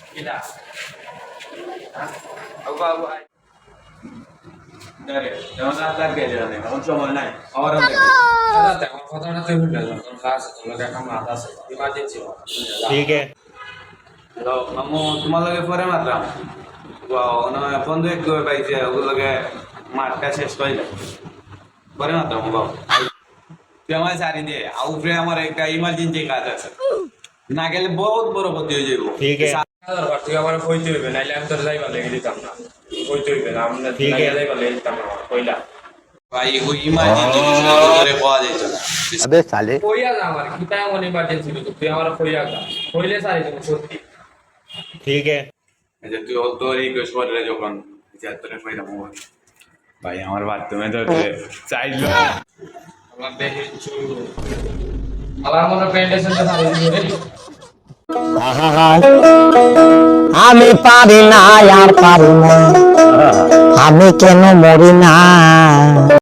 কিলা আবা আবা দাঁড়ে যেমন আল্লাহ গেলে না কোন সময় নাই আর দাদা আমার কথাটা তুই ভুলে যা তোর কাজ তোর কাছে আমার আদা আছে ইমার্জেন্সি ठीक है হ্যালো মামু তোমার লগে পরে মারলাম না ফোন দিয়ে একটু পাইছে ওগুলো লগে মারটা শেষ পাইলাম পরে মারলাম বাবু তুই আমার সারি দে আউটরে আমার একটা ইমার্জেন্সি কাজ আছে না গেলে বহুত বড় ক্ষতি হয়ে যাবো ठीक है তুই আমার কইতে হইবে নাইলে আমি তোর যাইবার লেগে দিতাম না কইতে হইবে না আমি ঠিক আছে। যাইবার লেগে দিতাম না কইলা ভাই ওই ইমার্জেন্সি বিষয় ধরে পাওয়া যাইত না अबे साले কইয়া যা আমার কিতা এমন ইমার্জেন্সি তুই আমার কইয়া যা কইলে সারি তুমি সত্যি ठीक है আচ্ছা তুই তো রিকোয়েস্ট করে যখন যাত্রা পাইলাম ভাই আমার বাথরুমে তো চাইলো আমার দেখে আমার মনে প্যান্ডেশনটা সারি দিবে আমি পারি না আর পারি না আমি কেন মরি না